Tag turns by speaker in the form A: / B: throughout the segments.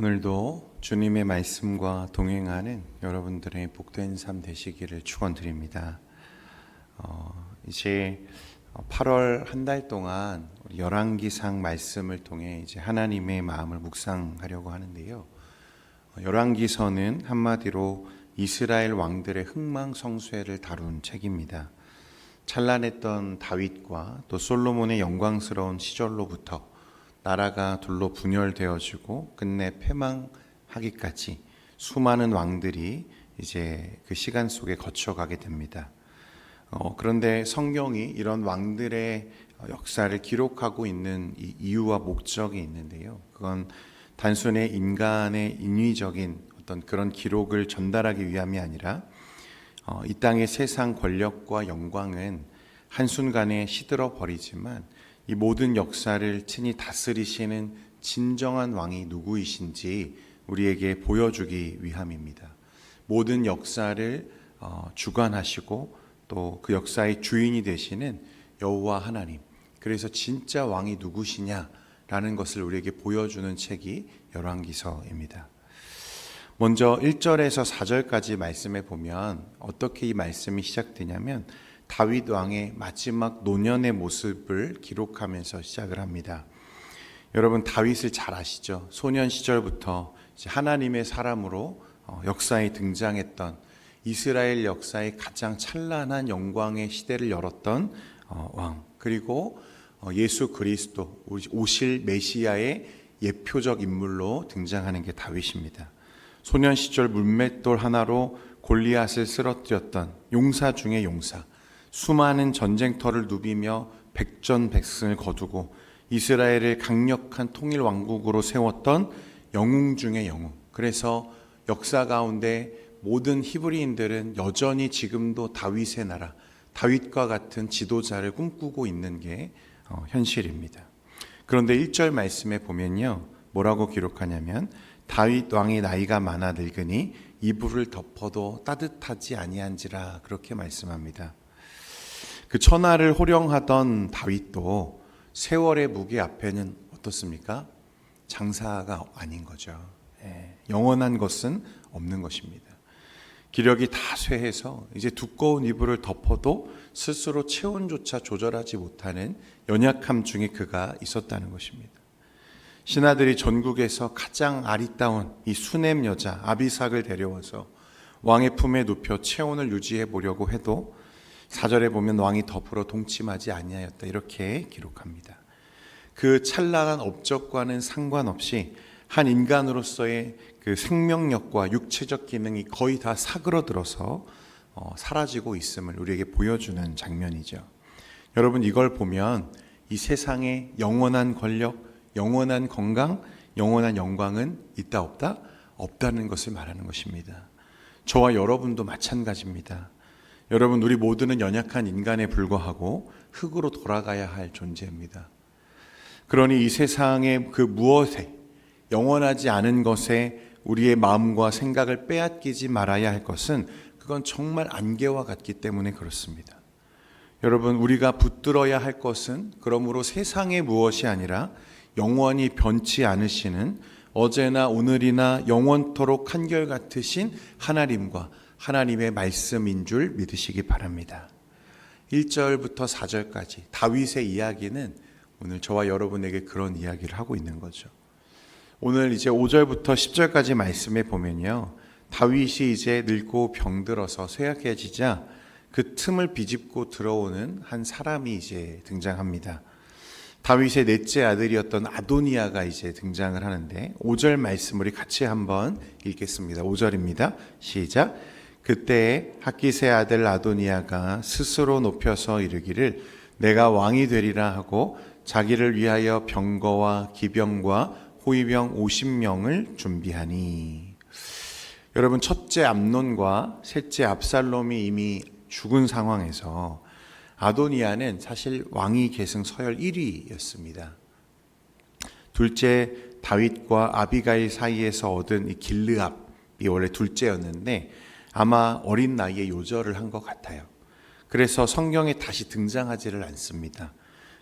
A: 오늘도 주님의 말씀과 동행하는 여러분들의 복된 삶 되시기를 축원드립니다. 이제 8월 한 달 동안 우리 열왕기상 말씀을 통해 이제 하나님의 마음을 묵상하려고 하는데요. 열왕기서는 한마디로 이스라엘 왕들의 흥망성쇠를 다룬 책입니다. 찬란했던 다윗과 또 솔로몬의 영광스러운 시절로부터 나라가 둘로 분열되어지고 끝내 패망하기까지 수많은 왕들이 이제 그 시간 속에 거쳐가게 됩니다. 그런데 성경이 이런 왕들의 역사를 기록하고 있는 이유와 목적이 있는데요. 그건 단순히 인간의 인위적인 어떤 그런 기록을 전달하기 위함이 아니라 이 땅의 세상 권력과 영광은 한순간에 시들어 버리지만 이 모든 역사를 친히 다스리시는 진정한 왕이 누구이신지 우리에게 보여주기 위함입니다. 모든 역사를 주관하시고 또 그 역사의 주인이 되시는 여호와 하나님, 그래서 진짜 왕이 누구시냐라는 것을 우리에게 보여주는 책이 열왕기서입니다. 먼저 1절에서 4절까지 말씀해 보면 어떻게 이 말씀이 시작되냐면 다윗 왕의 마지막 노년의 모습을 기록하면서 시작을 합니다. 여러분 다윗을 잘 아시죠? 소년 시절부터 하나님의 사람으로 역사에 등장했던 이스라엘 역사의 가장 찬란한 영광의 시대를 열었던 왕, 그리고 예수 그리스도 오실 메시아의 예표적 인물로 등장하는 게 다윗입니다. 소년 시절 물맷돌 하나로 골리앗을 쓰러뜨렸던 용사 중의 용사, 수많은 전쟁터를 누비며 백전백승을 거두고 이스라엘을 강력한 통일 왕국으로 세웠던 영웅 중의 영웅. 그래서 역사 가운데 모든 히브리인들은 여전히 지금도 다윗의 나라, 다윗과 같은 지도자를 꿈꾸고 있는 게 현실입니다. 그런데 1절 말씀에 보면요, 뭐라고 기록하냐면 다윗 왕이 나이가 많아 늙으니 이불을 덮어도 따뜻하지 아니한지라, 그렇게 말씀합니다. 그 천하를 호령하던 다윗도 세월의 무게 앞에는 어떻습니까? 장사가 아닌 거죠. 영원한 것은 없는 것입니다. 기력이 다 쇠해서 이제 두꺼운 이불을 덮어도 스스로 체온조차 조절하지 못하는 연약함 중에 그가 있었다는 것입니다. 신하들이 전국에서 가장 아리따운 이 수냄 여자 아비삭을 데려와서 왕의 품에 눕혀 체온을 유지해 보려고 해도 4절에 보면 왕이 덮으러 동침하지 아니하였다, 이렇게 기록합니다. 그 찬란한 업적과는 상관없이 한 인간으로서의 그 생명력과 육체적 기능이 거의 다 사그러들어서 사라지고 있음을 우리에게 보여주는 장면이죠. 여러분 이걸 보면 이 세상에 영원한 권력, 영원한 건강, 영원한 영광은 있다 없다? 없다는 것을 말하는 것입니다. 저와 여러분도 마찬가지입니다. 여러분 우리 모두는 연약한 인간에 불과하고 흙으로 돌아가야 할 존재입니다. 그러니 이 세상의 그 무엇에, 영원하지 않은 것에 우리의 마음과 생각을 빼앗기지 말아야 할 것은 그건 정말 안개와 같기 때문에 그렇습니다. 여러분 우리가 붙들어야 할 것은 그러므로 세상의 무엇이 아니라 영원히 변치 않으시는 어제나 오늘이나 영원토록 한결같으신 하나님과 하나님의 말씀인 줄 믿으시기 바랍니다. 1절부터 4절까지 다윗의 이야기는 오늘 저와 여러분에게 그런 이야기를 하고 있는 거죠. 오늘 이제 5절부터 10절까지 말씀에 보면요, 다윗이 이제 늙고 병들어서 쇠약해지자 그 틈을 비집고 들어오는 한 사람이 이제 등장합니다. 다윗의 넷째 아들이었던 아도니아가 이제 등장을 하는데 5절 말씀 우리 같이 한번 읽겠습니다. 5절입니다. 시작. 그때 학기스의 아들 아도니아가 스스로 높여서 이르기를 내가 왕이 되리라 하고 자기를 위하여 병거와 기병과 호위병 50명을 준비하니. 여러분 첫째 암논과 셋째 압살롬이 이미 죽은 상황에서 아도니아는 사실 왕위 계승 서열 1위였습니다. 둘째 다윗과 아비가일 사이에서 얻은 이 길르압이 원래 둘째였는데 아마 어린 나이에 요절을 한 것 같아요. 그래서 성경에 다시 등장하지를 않습니다.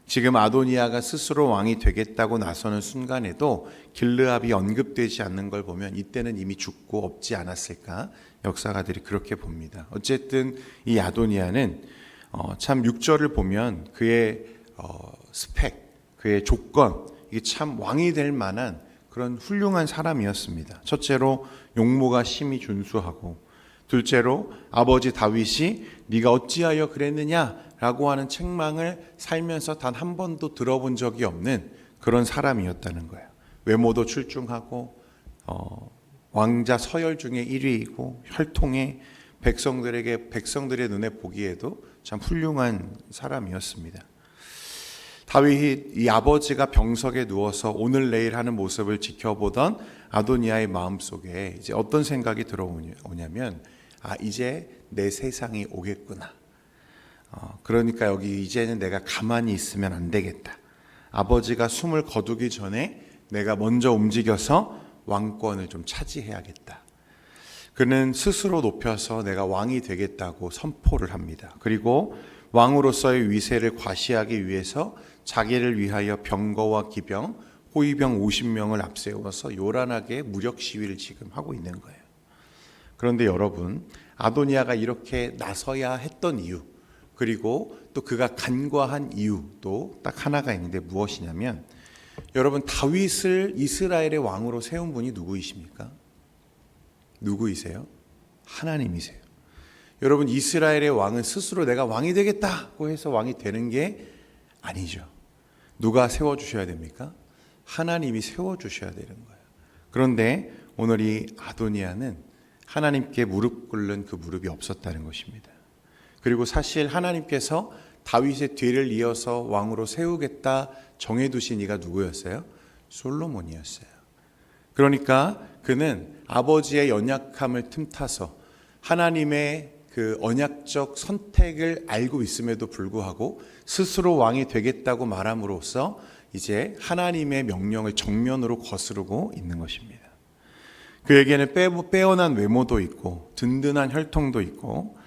A: 지금 아도니아가 스스로 왕이 되겠다고 나서는 순간에도 길르압이 언급되지 않는 걸 보면 이때는 이미 죽고 없지 않았을까, 역사가들이 그렇게 봅니다. 어쨌든 이 아도니아는 참 6절을 보면 그의 스펙, 그의 조건, 이게 참 왕이 될 만한 그런 훌륭한 사람이었습니다. 첫째로 용모가 심히 준수하고, 둘째로 아버지 다윗이 네가 어찌하여 그랬느냐라고 하는 책망을 살면서 단 한 번도 들어본 적이 없는 그런 사람이었다는 거예요. 외모도 출중하고 왕자 서열 중에 1위이고 혈통에 백성들의 눈에 보기에도 참 훌륭한 사람이었습니다. 다윗이 이 아버지가 병석에 누워서 오늘 내일 하는 모습을 지켜보던 아도니아의 마음속에 이제 어떤 생각이 들어오냐면, 이제 내 세상이 오겠구나. 그러니까 여기 이제는 내가 가만히 있으면 안 되겠다. 아버지가 숨을 거두기 전에 내가 먼저 움직여서 왕권을 좀 차지해야겠다. 그는 스스로 높여서 내가 왕이 되겠다고 선포를 합니다. 그리고 왕으로서의 위세를 과시하기 위해서 자기를 위하여 병거와 기병, 호위병 50명을 앞세워서 요란하게 무력 시위를 지금 하고 있는 거예요. 그런데 여러분, 아도니아가 이렇게 나서야 했던 이유, 그리고 또 그가 간과한 이유도 딱 하나가 있는데 무엇이냐면, 여러분, 다윗을 이스라엘의 왕으로 세운 분이 누구이십니까? 누구이세요? 하나님이세요. 여러분, 이스라엘의 왕은 스스로 내가 왕이 되겠다고 해서 왕이 되는 게 아니죠. 누가 세워주셔야 됩니까? 하나님이 세워주셔야 되는 거예요. 그런데 오늘 이 아도니아는 하나님께 무릎 꿇는 그 무릎이 없었다는 것입니다. 그리고 사실 하나님께서 다윗의 뒤를 이어서 왕으로 세우겠다 정해두신 이가 누구였어요? 솔로몬이었어요. 그러니까 그는 아버지의 연약함을 틈타서 하나님의 그 언약적 선택을 알고 있음에도 불구하고 스스로 왕이 되겠다고 말함으로써 이제 하나님의 명령을 정면으로 거스르고 있는 것입니다. 그에게는 빼어난 외모도 있고 든든한 혈통도 있고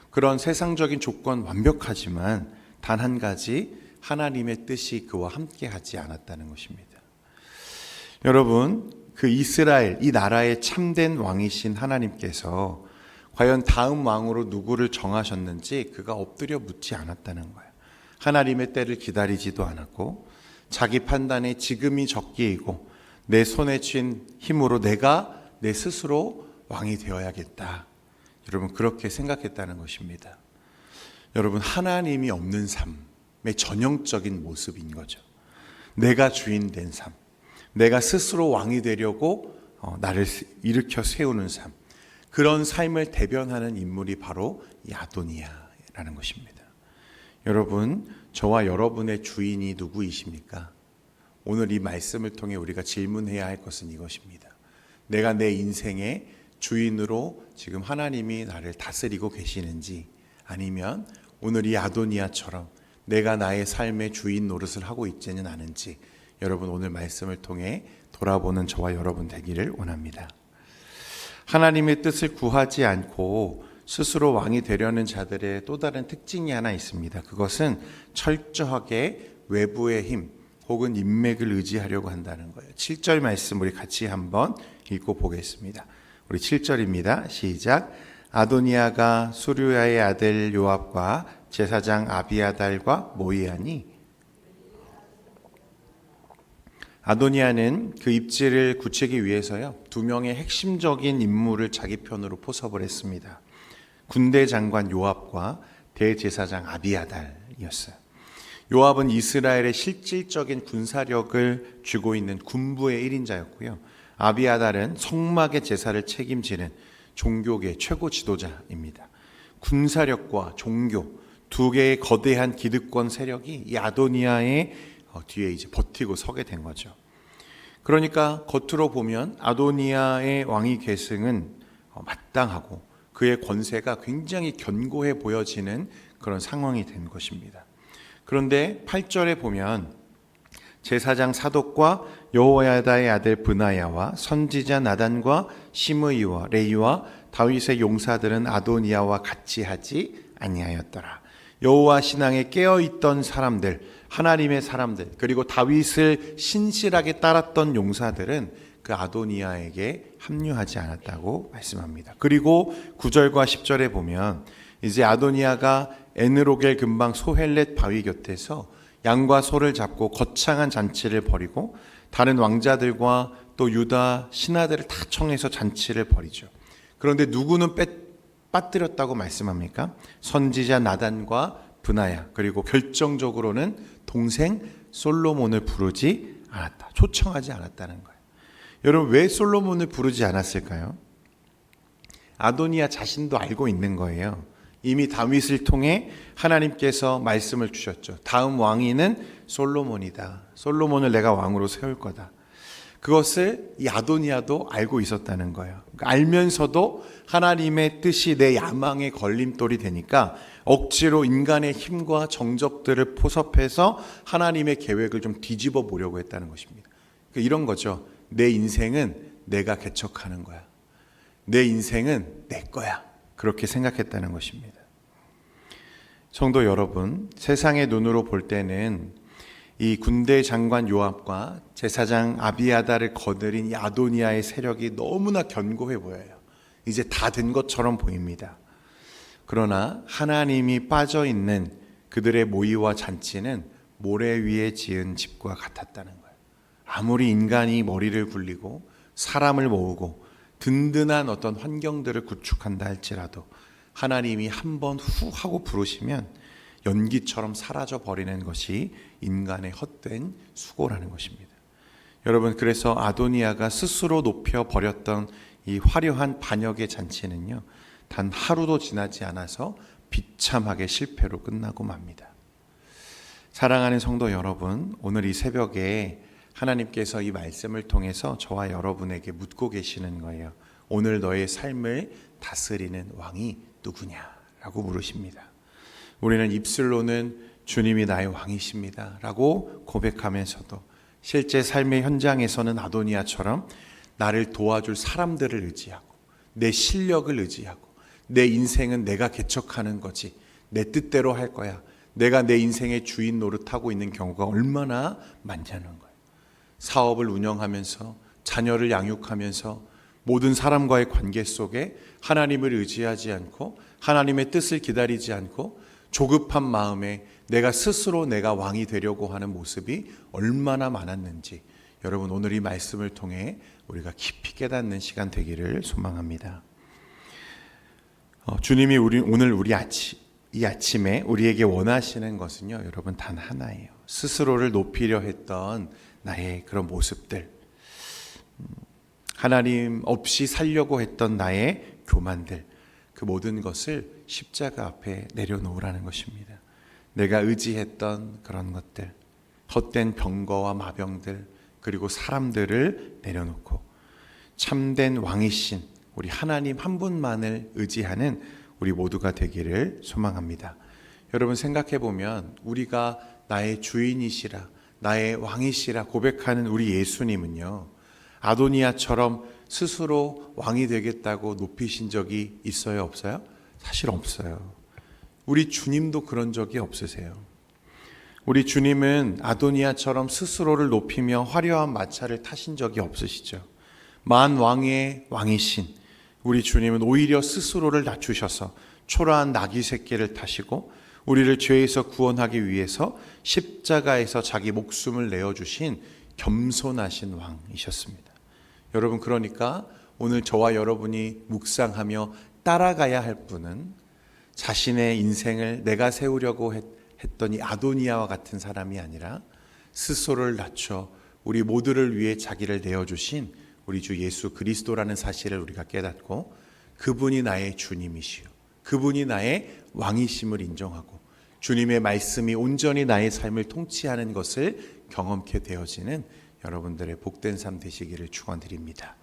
A: 그런 세상적인 조건 완벽하지만 단 한 가지, 하나님의 뜻이 그와 함께 하지 않았다는 것입니다. 여러분, 그 이스라엘, 이 나라의 참된 왕이신 하나님께서 과연 다음 왕으로 누구를 정하셨는지 그가 엎드려 묻지 않았다는 거예요. 하나님의 때를 기다리지도 않았고 자기 판단에 지금이 적기이고 내 손에 쥔 힘으로 내가 내 스스로 왕이 되어야겠다. 여러분, 그렇게 생각했다는 것입니다. 여러분, 하나님이 없는 삶의 전형적인 모습인 거죠. 내가 주인 된 삶, 내가 스스로 왕이 되려고 나를 일으켜 세우는 삶, 그런 삶을 대변하는 인물이 바로 이 아도니아라는 것입니다. 여러분, 저와 여러분의 주인이 누구이십니까? 오늘 이 말씀을 통해 우리가 질문해야 할 것은 이것입니다. 내가 내 인생의 주인으로 지금 하나님이 나를 다스리고 계시는지, 아니면 오늘 이 아도니아처럼 내가 나의 삶의 주인 노릇을 하고 있지는 않은지, 여러분 오늘 말씀을 통해 돌아보는 저와 여러분 되기를 원합니다. 하나님의 뜻을 구하지 않고 스스로 왕이 되려는 자들의 또 다른 특징이 하나 있습니다. 그것은 철저하게 외부의 힘 혹은 인맥을 의지하려고 한다는 거예요. 7절 말씀 우리 같이 한번 읽고 보겠습니다. 우리 7절입니다. 시작. 아도니아가 수르야의 아들 요압과 제사장 아비아달과 모이하니, 아도니아는 그 입지를 굳히기 위해서요, 두 명의 핵심적인 인물을 자기 편으로 포섭을 했습니다. 군대 장관 요압과 대제사장 아비아달이었어요. 요압은 이스라엘의 실질적인 군사력을 쥐고 있는 군부의 1인자였고요. 아비아달은 성막의 제사를 책임지는 종교계 최고 지도자입니다. 군사력과 종교 두 개의 거대한 기득권 세력이 이 아도니아의 뒤에 이제 버티고 서게 된 거죠. 그러니까 겉으로 보면 아도니아의 왕위 계승은 마땅하고 그의 권세가 굉장히 견고해 보여지는 그런 상황이 된 것입니다. 그런데 8절에 보면 제사장 사독과 여호야다의 아들 브나야와 선지자 나단과 시므이와 레이와 다윗의 용사들은 아도니아와 같이 하지 아니하였더라. 여호와 신앙에 깨어있던 사람들, 하나님의 사람들, 그리고 다윗을 신실하게 따랐던 용사들은 그 아도니아에게 합류하지 않았다고 말씀합니다. 그리고 9절과 10절에 보면 이제 아도니아가 에느로겔 근방 소헬렛 바위 곁에서 양과 소를 잡고 거창한 잔치를 벌이고 다른 왕자들과 또 유다 신하들을 다 청해서 잔치를 벌이죠. 그런데 누구는 빠뜨렸다고 말씀합니까? 선지자 나단과 브나야, 그리고 결정적으로는 동생 솔로몬을 부르지 않았다. 초청하지 않았다는 거예요. 여러분, 왜 솔로몬을 부르지 않았을까요? 아도니아 자신도 알고 있는 거예요. 이미 다윗을 통해 하나님께서 말씀을 주셨죠. 다음 왕위는 솔로몬이다. 솔로몬을 내가 왕으로 세울 거다. 그것을 이 아도니아도 알고 있었다는 거예요. 그러니까 알면서도 하나님의 뜻이 내 야망의 걸림돌이 되니까 억지로 인간의 힘과 정적들을 포섭해서 하나님의 계획을 좀 뒤집어 보려고 했다는 것입니다. 그러니까 이런 거죠. 내 인생은 내가 개척하는 거야. 내 인생은 내 거야. 그렇게 생각했다는 것입니다. 성도 여러분, 세상의 눈으로 볼 때는 이 군대 장관 요압과 제사장 아비아다를 거느린 이 아도니아의 세력이 너무나 견고해 보여요. 이제 다 된 것처럼 보입니다. 그러나 하나님이 빠져 있는 그들의 모의와 잔치는 모래 위에 지은 집과 같았다는 거예요. 아무리 인간이 머리를 굴리고 사람을 모으고 든든한 어떤 환경들을 구축한다 할지라도 하나님이 한 번 후 하고 부르시면 연기처럼 사라져 버리는 것이 인간의 헛된 수고라는 것입니다. 여러분, 그래서 아도니아가 스스로 높여 버렸던 이 화려한 반역의 잔치는요, 단 하루도 지나지 않아서 비참하게 실패로 끝나고 맙니다. 사랑하는 성도 여러분, 오늘 이 새벽에 하나님께서 이 말씀을 통해서 저와 여러분에게 묻고 계시는 거예요. 오늘 너의 삶을 다스리는 왕이 누구냐라고 물으십니다. 우리는 입술로는 주님이 나의 왕이십니다 라고 고백하면서도 실제 삶의 현장에서는 아도니아처럼 나를 도와줄 사람들을 의지하고 내 실력을 의지하고 내 인생은 내가 개척하는 거지, 내 뜻대로 할 거야, 내가 내 인생의 주인 노릇하고 있는 경우가 얼마나 많냐는 거예요. 사업을 운영하면서 자녀를 양육하면서 모든 사람과의 관계 속에 하나님을 의지하지 않고 하나님의 뜻을 기다리지 않고 조급한 마음에 내가 스스로 내가 왕이 되려고 하는 모습이 얼마나 많았는지 여러분, 오늘 이 말씀을 통해 우리가 깊이 깨닫는 시간 되기를 소망합니다. 주님이 오늘 이 아침에 우리에게 원하시는 것은요, 여러분, 단 하나예요. 스스로를 높이려 했던 나의 그런 모습들, 하나님 없이 살려고 했던 나의 교만들, 그 모든 것을 십자가 앞에 내려놓으라는 것입니다. 내가 의지했던 그런 것들, 헛된 병거와 마병들, 그리고 사람들을 내려놓고 참된 왕이신 우리 하나님 한 분만을 의지하는 우리 모두가 되기를 소망합니다. 여러분, 생각해 보면 우리가 나의 주인이시라, 나의 왕이시라 고백하는 우리 예수님은요, 아도니아처럼 스스로 왕이 되겠다고 높이신 적이 있어요, 없어요? 사실 없어요. 우리 주님도 그런 적이 없으세요. 우리 주님은 아도니아처럼 스스로를 높이며 화려한 마차를 타신 적이 없으시죠. 만왕의 왕이신 우리 주님은 오히려 스스로를 낮추셔서 초라한 나귀 새끼를 타시고 우리를 죄에서 구원하기 위해서 십자가에서 자기 목숨을 내어주신 겸손하신 왕이셨습니다. 여러분, 그러니까 오늘 저와 여러분이 묵상하며 따라가야 할 분은 자신의 인생을 내가 세우려고 했던 이 아도니아와 같은 사람이 아니라 스스로를 낮춰 우리 모두를 위해 자기를 내어주신 우리 주 예수 그리스도라는 사실을 우리가 깨닫고 그분이 나의 주님이시요, 그분이 나의 왕이심을 인정하고 주님의 말씀이 온전히 나의 삶을 통치하는 것을 경험케 되어지는 여러분들의 복된 삶 되시기를 축원드립니다.